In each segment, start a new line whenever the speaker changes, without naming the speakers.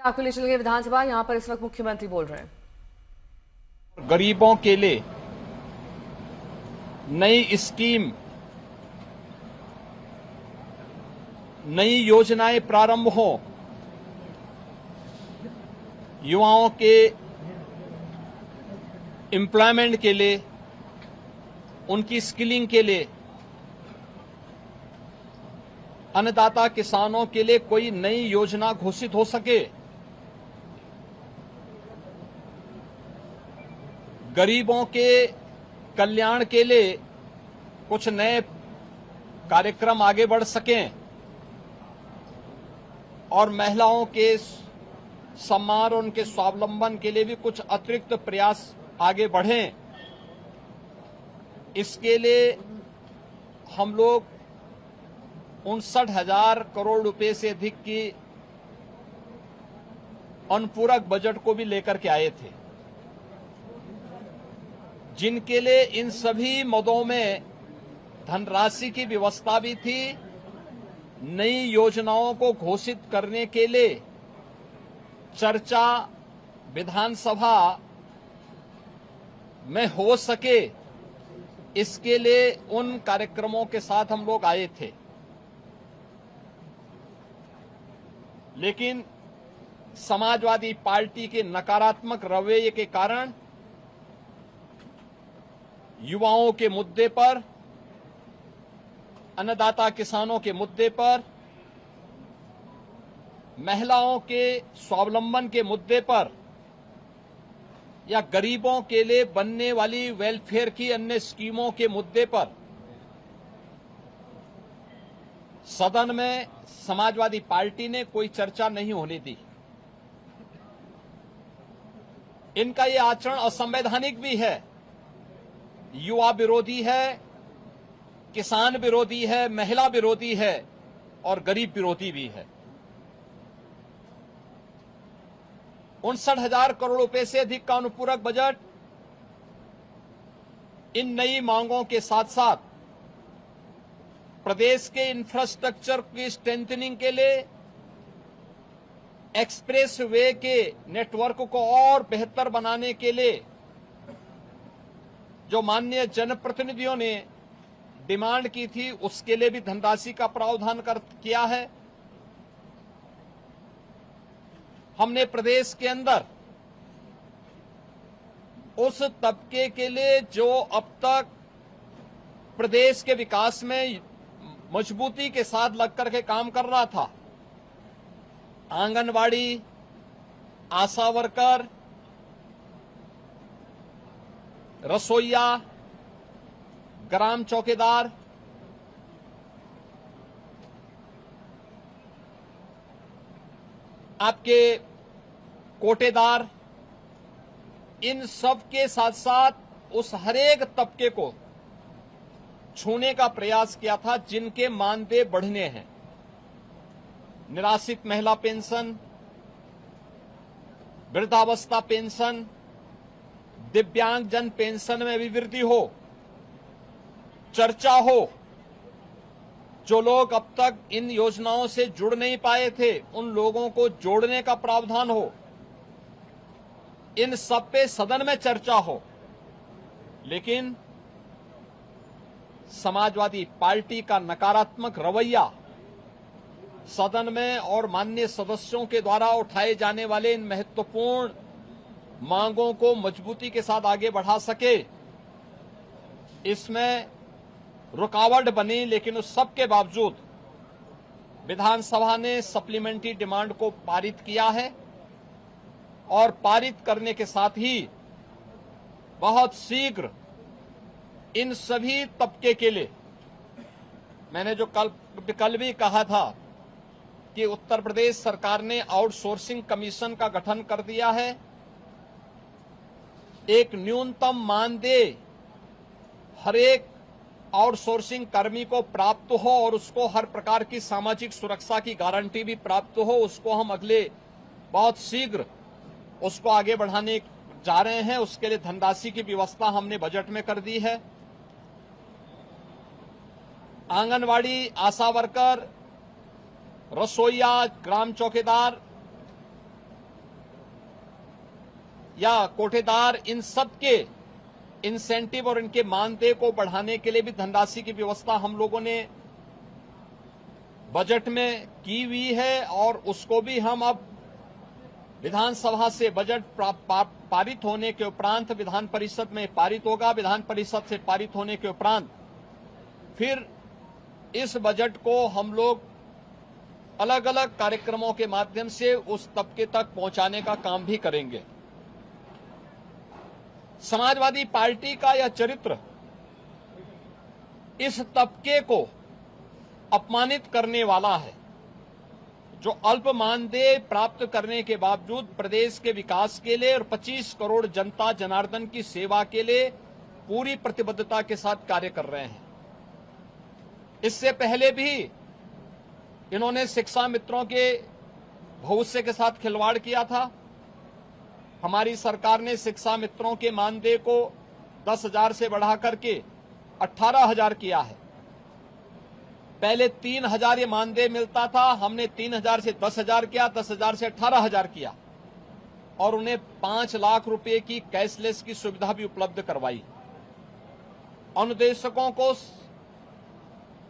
आपको ले चलेंगे विधानसभा। यहां पर इस वक्त मुख्यमंत्री बोल रहे हैं।
गरीबों के लिए नई स्कीम, नई योजनाएं प्रारंभ हो, युवाओं के एम्प्लॉयमेंट के लिए, उनकी स्किलिंग के लिए, अन्नदाता किसानों के लिए कोई नई योजना घोषित हो सके, गरीबों के कल्याण के लिए कुछ नए कार्यक्रम आगे बढ़ सकें और महिलाओं के सम्मान और उनके स्वावलंबन के लिए भी कुछ अतिरिक्त प्रयास आगे बढ़ें, इसके लिए हम लोग 59,000 करोड़ रुपए से अधिक की अनुपूरक बजट को भी लेकर के आए थे, जिनके लिए इन सभी मदों में धनराशि की व्यवस्था भी थी। नई योजनाओं को घोषित करने के लिए चर्चा विधानसभा में हो सके, इसके लिए उन कार्यक्रमों के साथ हम लोग आए थे। लेकिन समाजवादी पार्टी के नकारात्मक रवैये के कारण युवाओं के मुद्दे पर, अन्नदाता किसानों के मुद्दे पर, महिलाओं के स्वावलंबन के मुद्दे पर या गरीबों के लिए बनने वाली वेलफेयर की अन्य स्कीमों के मुद्दे पर सदन में समाजवादी पार्टी ने कोई चर्चा नहीं होने दी। इनका ये आचरण असंवैधानिक भी है, युवा विरोधी है, किसान विरोधी है, महिला विरोधी है और गरीब विरोधी भी है। 59,000 करोड़ रुपए से अधिक का अनुपूरक बजट इन नई मांगों के साथ साथ प्रदेश के इंफ्रास्ट्रक्चर की स्ट्रेंथनिंग के लिए, एक्सप्रेस वे के नेटवर्क को और बेहतर बनाने के लिए जो माननीय जनप्रतिनिधियों ने डिमांड की थी, उसके लिए भी धनराशि का प्रावधान किया है। हमने प्रदेश के अंदर उस तबके के लिए जो अब तक प्रदेश के विकास में मजबूती के साथ लगकर के काम कर रहा था, आंगनवाड़ी, आशा वर्कर, रसोइया, ग्राम चौकीदार, आपके कोटेदार, इन सब के साथ साथ उस हरेक तबके को छूने का प्रयास किया था जिनके मानदेय बढ़ने हैं। निराश्रित महिला पेंशन, वृद्धावस्था पेंशन, दिव्यांगजन पेंशन में भी वृद्धि हो, चर्चा हो, जो लोग अब तक इन योजनाओं से जुड़ नहीं पाए थे उन लोगों को जोड़ने का प्रावधान हो, इन सब पे सदन में चर्चा हो। लेकिन समाजवादी पार्टी का नकारात्मक रवैया सदन में और माननीय सदस्यों के द्वारा उठाए जाने वाले इन महत्वपूर्ण मांगों को मजबूती के साथ आगे बढ़ा सके, इसमें रुकावट बनी। लेकिन उस सब के बावजूद विधानसभा ने सप्लीमेंट्री डिमांड को पारित किया है और पारित करने के साथ ही बहुत शीघ्र इन सभी तबके के लिए, मैंने जो कल भी कहा था कि उत्तर प्रदेश सरकार ने आउटसोर्सिंग कमीशन का गठन कर दिया है, एक न्यूनतम मानदेय हर एक आउटसोर्सिंग कर्मी को प्राप्त हो और उसको हर प्रकार की सामाजिक सुरक्षा की गारंटी भी प्राप्त हो, उसको हम अगले बहुत शीघ्र उसको आगे बढ़ाने जा रहे हैं। उसके लिए धनराशि की व्यवस्था हमने बजट में कर दी है। आंगनवाड़ी, आशा वर्कर, रसोइया, ग्राम चौकीदार, या कोटेदार, इन सब के इंसेंटिव और इनके मानदेय को बढ़ाने के लिए भी धनराशि की व्यवस्था हम लोगों ने बजट में की हुई है और उसको भी हम अब विधानसभा से बजट पारित होने के उपरांत विधान परिषद में पारित होगा। विधान परिषद से पारित होने के उपरांत फिर इस बजट को हम लोग अलग अलग कार्यक्रमों के माध्यम से उस तबके तक पहुंचाने का काम भी करेंगे। समाजवादी पार्टी का यह चरित्र इस तबके को अपमानित करने वाला है, जो अल्प मानदेय प्राप्त करने के बावजूद प्रदेश के विकास के लिए और 25 करोड़ जनता जनार्दन की सेवा के लिए पूरी प्रतिबद्धता के साथ कार्य कर रहे हैं। इससे पहले भी इन्होंने शिक्षा मित्रों के भविष्य के साथ खिलवाड़ किया था। हमारी सरकार ने शिक्षा मित्रों के मानदेय को 10,000 से बढ़ा करके 18,000 किया है। पहले 3,000 ये मानदेय मिलता था, हमने 3,000 से 10,000 किया, 10,000 से 18,000 किया और उन्हें 5 लाख रुपए की कैशलेस की सुविधा भी उपलब्ध करवाई। अनुदेशकों को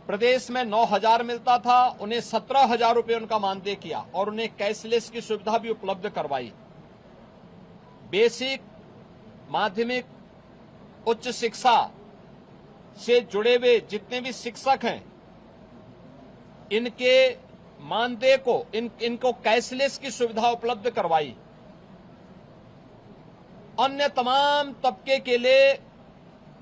प्रदेश में 9,000 मिलता था, उन्हें 17,000 रुपए उनका मानदेय किया और उन्हें कैशलेस की सुविधा भी उपलब्ध करवाई। बेसिक, माध्यमिक, उच्च शिक्षा से जुड़े हुए जितने भी शिक्षक हैं, इनके मानदेय को इनको कैशलेस की सुविधा उपलब्ध करवाई। अन्य तमाम तबके के लिए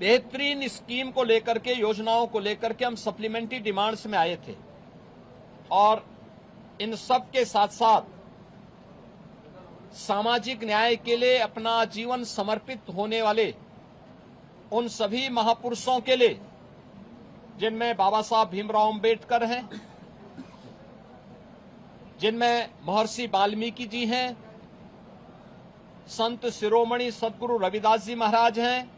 बेहतरीन स्कीम को लेकर के, योजनाओं को लेकर के हम सप्लीमेंट्री डिमांड्स में आए थे और इन सब के साथ साथ सामाजिक न्याय के लिए अपना जीवन समर्पित होने वाले उन सभी महापुरुषों के लिए, जिनमें बाबा साहब भीमराव अंबेडकर हैं, जिनमें महर्षि वाल्मीकि जी हैं, संत शिरोमणि सदगुरु रविदास जी महाराज हैं,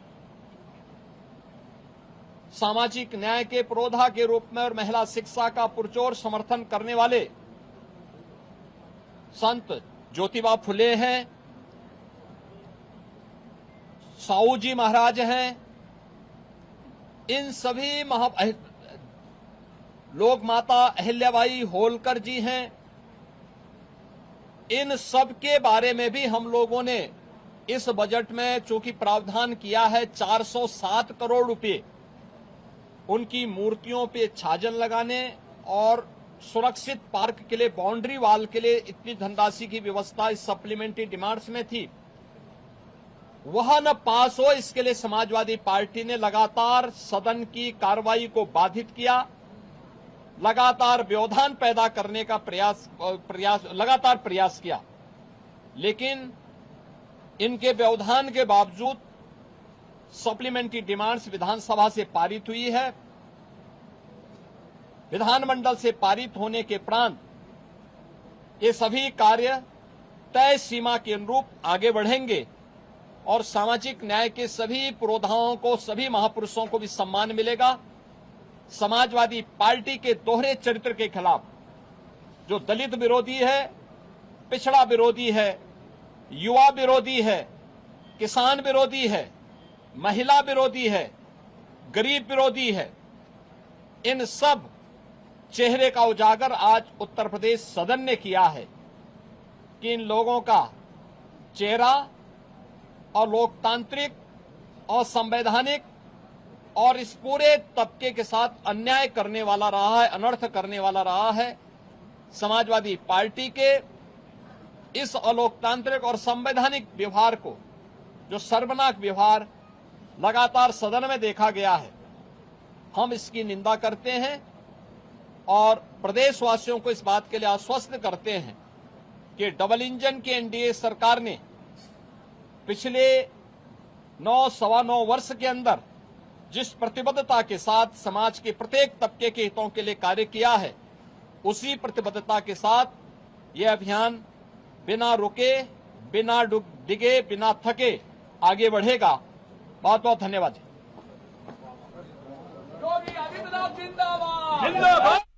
सामाजिक न्याय के पुरोधा के रूप में और महिला शिक्षा का पुरजोर समर्थन करने वाले संत ज्योतिबा फुले हैं, साहू जी महाराज हैं। इन सभी लोक माता अहिल्याबाई होलकर जी हैं। इन सब के बारे में भी हम लोगों ने इस बजट में चूंकि प्रावधान किया है 407 करोड़ रुपए उनकी मूर्तियों पे छाजन लगाने और सुरक्षित पार्क के लिए, बाउंड्री वॉल के लिए इतनी धनराशि की व्यवस्था इस सप्लीमेंट्री डिमांड्स में थी, वह न पास हो, इसके लिए समाजवादी पार्टी ने लगातार सदन की कार्रवाई को बाधित किया, लगातार व्यवधान पैदा करने का लगातार प्रयास किया। लेकिन इनके व्यवधान के बावजूद सप्लीमेंट्री डिमांड्स विधानसभा से पारित हुई है। विधानमंडल से पारित होने के उपरांत ये सभी कार्य तय सीमा के अनुरूप आगे बढ़ेंगे और सामाजिक न्याय के सभी पुरोधाओं को, सभी महापुरुषों को भी सम्मान मिलेगा। समाजवादी पार्टी के दोहरे चरित्र के खिलाफ, जो दलित विरोधी है, पिछड़ा विरोधी है, युवा विरोधी है, किसान विरोधी है, महिला विरोधी है, गरीब विरोधी है, इन सब चेहरे का उजागर आज उत्तर प्रदेश सदन ने किया है कि इन लोगों का चेहरा और लोकतांत्रिक और संवैधानिक और इस पूरे तबके के साथ अन्याय करने वाला रहा है, अनर्थ करने वाला रहा है। समाजवादी पार्टी के इस अलोकतांत्रिक और संवैधानिक व्यवहार को, जो शर्मनाक व्यवहार लगातार सदन में देखा गया है, हम इसकी निंदा करते हैं और प्रदेशवासियों को इस बात के लिए आश्वस्त करते हैं कि डबल इंजन की एनडीए सरकार ने पिछले 9-9.25 वर्ष के अंदर जिस प्रतिबद्धता के साथ समाज के प्रत्येक तबके के हितों के लिए कार्य किया है, उसी प्रतिबद्धता के साथ यह अभियान बिना रुके, बिना डिगे, बिना थके आगे बढ़ेगा। बहुत बहुत धन्यवाद।
योगी आदित्यनाथ जिंदाबाद।